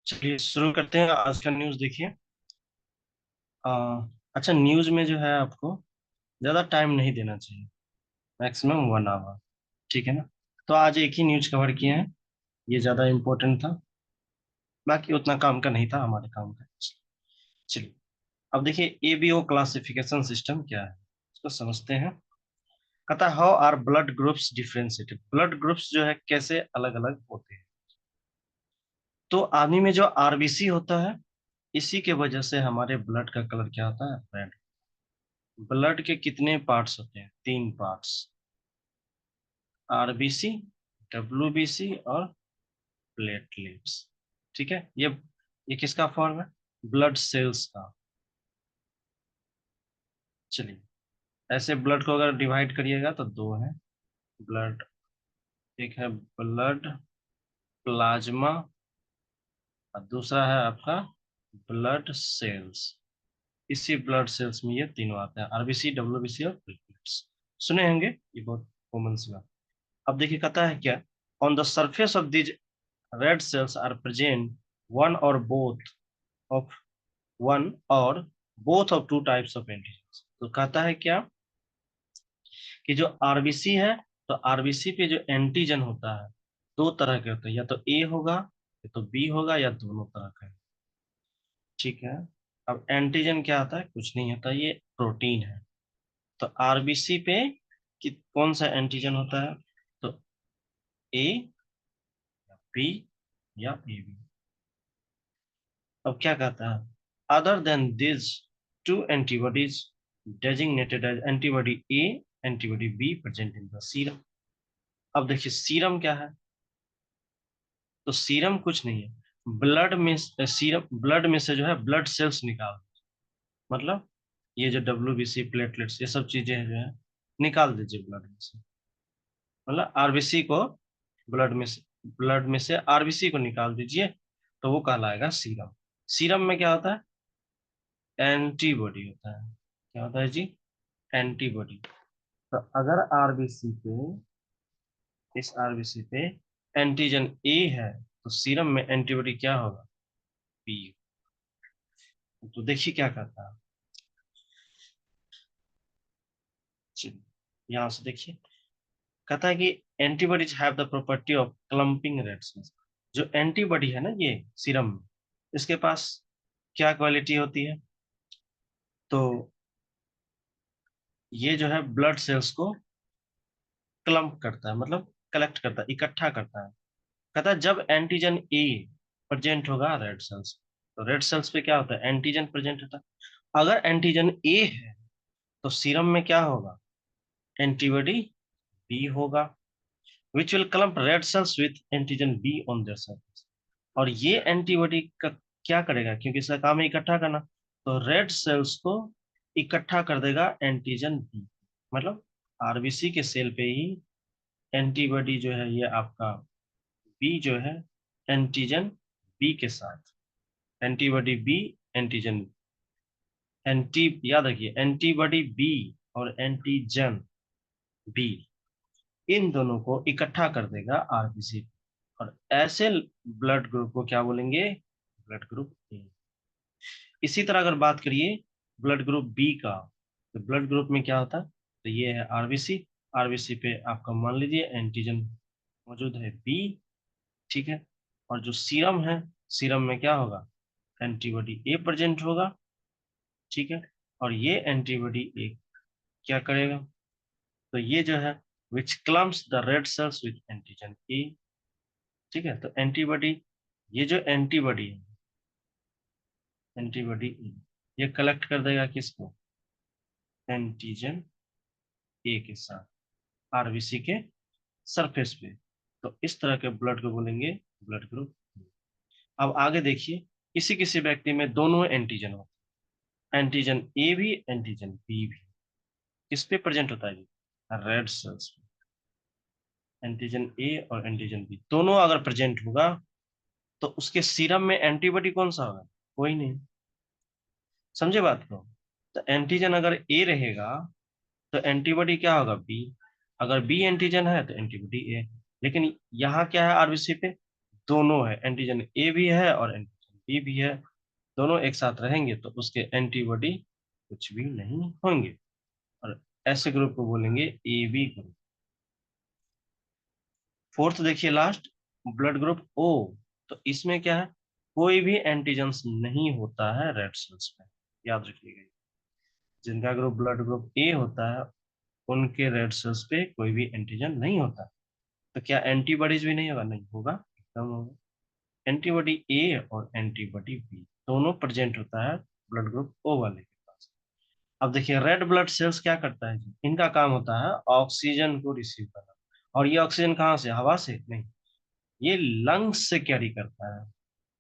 चलिए शुरू करते हैं। आज का न्यूज़ देखिए। आ, अच्छा, न्यूज़ में जो है आपको ज़्यादा टाइम नहीं देना चाहिए, मैक्सिमम 1 आवर। ठीक है ना। तो आज एक ही न्यूज़ कवर किए हैं, ये ज़्यादा इम्पोर्टेंट था। बाकी उतना काम का नहीं था, हमारे काम का। चलिए, अब देखिए एबीओ क्लासिफिकेशन सिस्टम क्या है, इसको समझते हैं। कहता है how are blood groups differentiated, blood groups जो है कैसे अलग अलग होते हैं। तो आदमी में जो आरबीसी होता है, इसी के वजह से हमारे ब्लड का कलर क्या होता है, रेड। ब्लड के कितने पार्ट्स होते हैं, 3 पार्ट्स। आरबीसी, डब्ल्यूबीसी और प्लेटलेट्स। ठीक है, ये किसका फॉर्म है, ब्लड सेल्स का। चलिए, ऐसे ब्लड को अगर डिवाइड करिएगा तो दो है ब्लड। एक है ब्लड प्लाज्मा और दूसरा है आपका ब्लड सेल्स। इसी ब्लड सेल्स में ये तीनों आते हैं, आरबीसी, डब्ल्यूबीसी और प्लेटलेट्स। सुने होंगे, ये बहुत कॉमन सी बात। अब देखिए कहता है क्या, on the surface of these red cells are present one or both of one or both of two types of antigens। तो कहता है क्या कि जो आरबीसी है, तो आरबीसी पे जो एंटीजन होता है, दो तरह के होते हैं, या तो ए होगा या तो बी होगा या दोनों तरह का है। ठीक है। अब एंटीजन क्या होता है, कुछ नहीं होता, ये प्रोटीन है। तो आरबीसी पे कौन सा एंटीजन होता है, तो ए या बी या ए बी। अब क्या कहता है, other than this two antibodies designated as antibody A, antibody B present in the serum. अब देखिए सीरम क्या है, तो सीरम कुछ नहीं है, ब्लड में सीरम, ब्लड में से जो है ब्लड सेल्स निकाल, मतलब ये जो डब्ल्यूबीसी, प्लेटलेट्स, ये सब चीजें जो है निकाल दीजिए ब्लड में से। मतलब आरबीसी को ब्लड में से, ब्लड में से आरबीसी को निकाल दीजिए, तो वो कहलाएगा सीरम। सीरम में क्या होता है, एंटीबॉडी होता है। क्या होता है जी, एंटीबॉडी। तो अगर आरबीसी पे, इस आरबीसी पे एंटीजन ए है, तो सीरम में एंटीबॉडी क्या होगा, बी। तो देखिए क्या कहता है, चलिए यहां से देखिए। कहता है कि antibodies have the property of clumping red cells. जो एंटीबॉडी है ना ये सीरम में, इसके पास क्या क्वालिटी होती है, तो ये जो है ब्लड सेल्स को क्लम्प करता है, मतलब कलेक्ट करता है, इकट्ठा करता है। कहता है जब एंटीजन ए प्रेजेंट होगा रेड सेल्स, तो रेड सेल्स पे क्या होता है, एंटीजन प्रेजेंट होता है। अगर एंटीजन ए है, तो सीरम में क्या होगा, एंटीबॉडी बी होगा, which will clump red cells with antigen be on their surface. और ये एंटीबॉडी का क्या करेगा, क्योंकि इसका काम है इकट्ठा करना, तो रेड सेल्स को इकट्ठा कर देगा एंटीजन बी। मतलब आरबीसी के सेल पे ही एंटीबॉडी जो है ये आपका बी जो है एंटीजन बी के साथ, एंटीबॉडी बी, एंटीजन, एंटी, याद रखिए एंटीबॉडी बी और एंटीजन बी, इन दोनों को इकट्ठा कर देगा आरबीसी। और ऐसे ब्लड ग्रुप को क्या बोलेंगे, ब्लड ग्रुप ए। इसी तरह अगर बात करिए ब्लड ग्रुप बी का, तो ब्लड ग्रुप में क्या होता है, तो ये है आरबीसी। आरबीसी पे आपका मान लीजिए एंटीजन मौजूद है बी। ठीक है। और जो सीरम है, सीरम में क्या होगा, एंटीबॉडी ए प्रेजेंट होगा। ठीक है। और ये एंटीबॉडी ए क्या करेगा, तो ये जो है which clumps the red cells with antigen A. ठीक है। तो एंटीबॉडी, ये जो एंटीबॉडी है, एंटीबॉडी ए, ये कलेक्ट कर देगा किसको, एंटीजन ए के साथ, आरबीसी के सरफेस पे। तो इस तरह के ब्लड को बोलेंगे ब्लड ग्रुप। अब आगे देखिए, किसी किसी व्यक्ति में दोनों एंटीजन होते हैं, एंटीजन ए भी एंटीजन बी भी। किस पे प्रेजेंट होता है जी, रेड सेल्स पे। एंटीजन ए और एंटीजन बी दोनों अगर प्रेजेंट होगा, तो उसके सीरम में एंटीबॉडी कौन सा होगा, कोई नहीं। समझे बात को। तो एंटीजन अगर ए रहेगा, तो एंटीबॉडी क्या होगा, बी। अगर बी एंटीजन है तो एंटीबॉडी ए। लेकिन यहाँ क्या है आरबीसी पे, दोनों है, एंटीजन ए भी है और एंटीजन बी भी है, दोनों एक साथ रहेंगे तो उसके एंटीबॉडी कुछ भी नहीं होंगे, और ऐसे ग्रुप को बोलेंगे ए बी ग्रुप। फोर्थ देखिए लास्ट, ब्लड ग्रुप ओ। तो इसमें क्या है, कोई भी एंटीजेंस नहीं होता है रेड सेल्स में, याद रखिएगा। जिनका ग्रुप ब्लड ग्रुप ए होता है उनके रेड सेल्स पे कोई भी एंटीजन नहीं होता। तो क्या एंटीबॉडीज भी नहीं होगा? नहीं होगा, एकदम होगा। एंटीबॉडी ए और एंटीबॉडी बी दोनों प्रेजेंट होता है ब्लड ग्रुप ओ वाले के पास। अब देखिए रेड ब्लड सेल्स क्या करता है जी, इनका काम होता है ऑक्सीजन को रिसीव करना। और ये ऑक्सीजन कहाँ से? हवा से नहीं, ये लंग्स से कैरी करता है,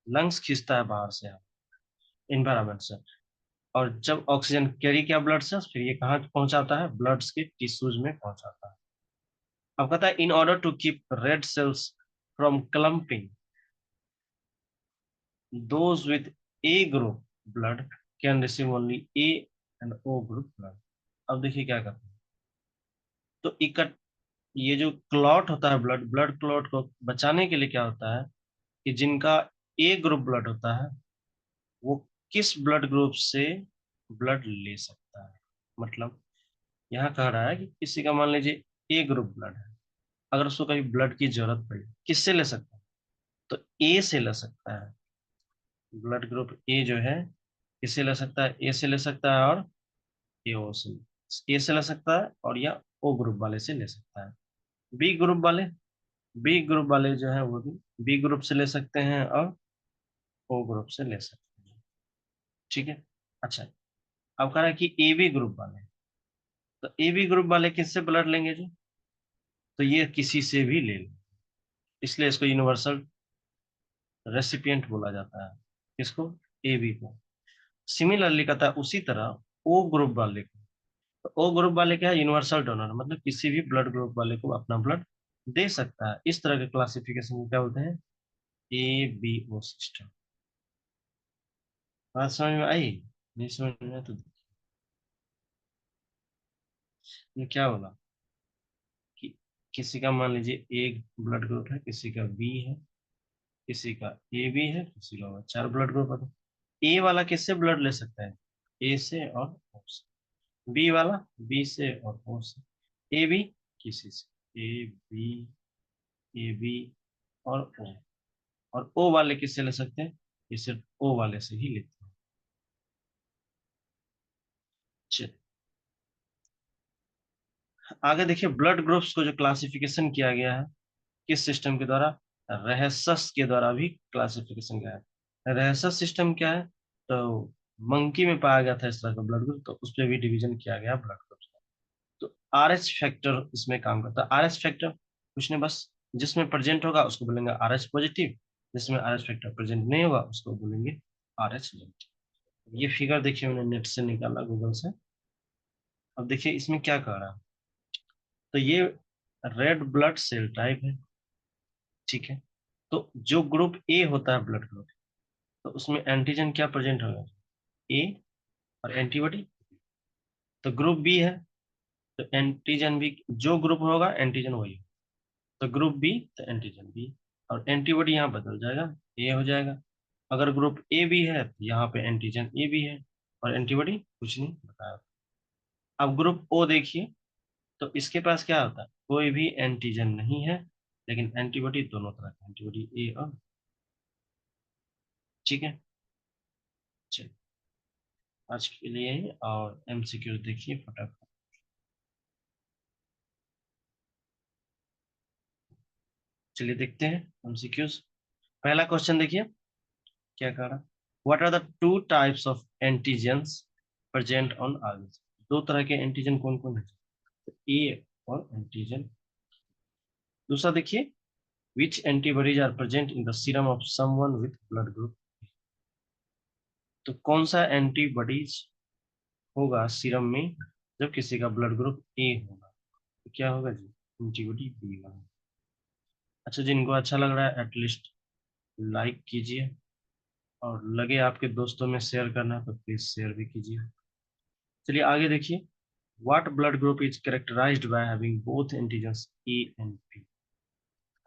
लंग्स खींचता है बाहर से, इन्वायरमेंट से। और जब ऑक्सीजन कैरी किया ब्लड से, फिर ये कहाँ पहुंचाता है? ब्लड के टिश्यूज में पहुंचाता है। अब कहता है in order to keep red cells from clumping, those with A group blood can receive only A and O group blood। अब देखिए क्या करते हैं, तो इकट ये जो क्लॉट होता है, ब्लड ब्लड क्लॉट को बचाने के लिए क्या होता है कि जिनका ए ग्रुप ब्लड होता है वो किस ब्लड ग्रुप से ब्लड ले सकता है। मतलब यहाँ कह रहा है कि किसी का मान लीजिए ए ग्रुप ब्लड है, अगर उसको कभी ब्लड की जरूरत पड़ी किससे ले सकता है? तो ए से ले सकता है। ब्लड ग्रुप ए जो है किससे ले सकता है? ए से ले सकता है और ए ओ से, ए से ले सकता है और या ओ ग्रुप वाले से ले सकता है। बी ग्रुप वाले, बी ग्रुप वाले जो है वो भी बी ग्रुप से ले सकते हैं और ओ ग्रुप से ले सकते हैं। ठीक है। अच्छा, अब कह रहा है कि ए बी ग्रुप वाले, तो ए बी ग्रुप वाले किससे ब्लड लेंगे जी? तो ये किसी से भी ले लें, इसलिए इसको यूनिवर्सल रेसिपिएंट बोला जाता है। किसको? ए बी को। सिमिलरली कहता है उसी तरह ओ ग्रुप वाले को, तो ओ ग्रुप वाले क्या है? यूनिवर्सल डोनर, मतलब किसी भी ब्लड ग्रुप वाले को अपना ब्लड दे सकता है। इस तरह के क्लासिफिकेशन को क्या बोलते हैं? A B O system. बात समझ में आई? नहीं समझ में आया तो ये क्या बोला कि किसी का मान लीजिए ए ब्लड ग्रुप है, किसी का बी है, किसी का ए बी है, किसी का चार ब्लड ग्रुप है। ए वाला किससे ब्लड ले सकता है? ए से और ओ से। बी वाला बी से और ओ से। ए बी किसी से, ए बी, ए बी और ओ। और ओ वाले किससे ले सकते हैं? ये सिर्फ ओ वाले से ही लेते हैं। चलिए आगे देखिए, ब्लड ग्रुप्स को जो क्लासिफिकेशन किया गया है किस सिस्टम के द्वारा? रहसस के द्वारा भी क्लासिफिकेशन किया है। रहसस सिस्टम क्या है? तो मंकी में पाया गया था इस तरह का ब्लड ग्रुप, तो उस पर भी डिवीजन किया गया ब्लड ग्रुप्स का। तो आर एच फैक्टर इसमें काम करता है। आर एच फैक्टर कुछ नहीं, बस जिसमें प्रेजेंट होगा उसको बोलेंगे आर एच पॉजिटिव, जिसमें आर एच फैक्टर प्रेजेंट नहीं होगा उसको बोलेंगे आर एच नेगेटिव। ये फिगर देखिए मैंने नेट से निकाला, गूगल से। अब देखिए इसमें क्या कह रहा है, तो ये रेड ब्लड सेल टाइप है, ठीक है। तो जो ग्रुप ए होता है ब्लड ग्रुप, तो उसमें एंटीजन क्या प्रेजेंट होगा? ए और एंटीबॉडी। तो ग्रुप बी है, तो एंटीजन भी जो ग्रुप होगा एंटीजन वही होगा। तो ग्रुप बी तो एंटीजन बी, और एंटीबॉडी यहाँ बदल जाएगा, ए हो जाएगा। अगर ग्रुप ए भी है तो यहाँ पे एंटीजन ए भी है और एंटीबॉडी कुछ नहीं बताया। अब ग्रुप ओ देखिए, तो इसके पास क्या होता है? कोई भी एंटीजन नहीं है, लेकिन एंटीबॉडी दोनों तरह की, एंटीबॉडी ए और, ठीक है। चलिए आज के लिए और एमसीक्यू देखिए फटाफट। चलिए देखते हैं एमसीक्यूज। पहला क्वेश्चन देखिए क्या कह रहा है, what are the two types of antigens present on organism? दो तरह के एंटीजन कौन कौन है? ए और एंटीजन। दूसरा देखिए, which antibodies are present in the serum of someone with blood group? तो कौन सा एंटीबॉडीज होगा सीरम में जब किसी का ब्लड ग्रुप ए होगा? तो क्या होगा जी? एंटीबॉडी बी होगा। अच्छा, जिनको अच्छा लग रहा है एटलीस्ट लाइक कीजिए, और लगे आपके दोस्तों में शेयर करना तो प्लीज शेयर भी कीजिए। चलिए आगे देखिए, what blood group is characterised by having both antigens A and B?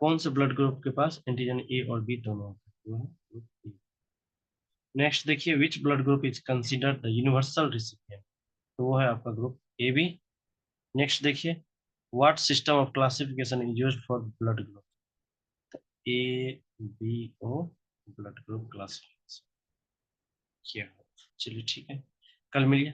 कौन से ब्लड ग्रुप के पास एंटीजन ए और बी दोनों होते हैं? वो है ग्रुप ए। नेक्स्ट देखिए, which blood group is considered the universal recipient? तो वो है आपका ग्रुप ए बी। नेक्स्ट देखिए, what system of classification is used for blood group? A B O blood group classification. चलिए ठीक है, कल मिलिए।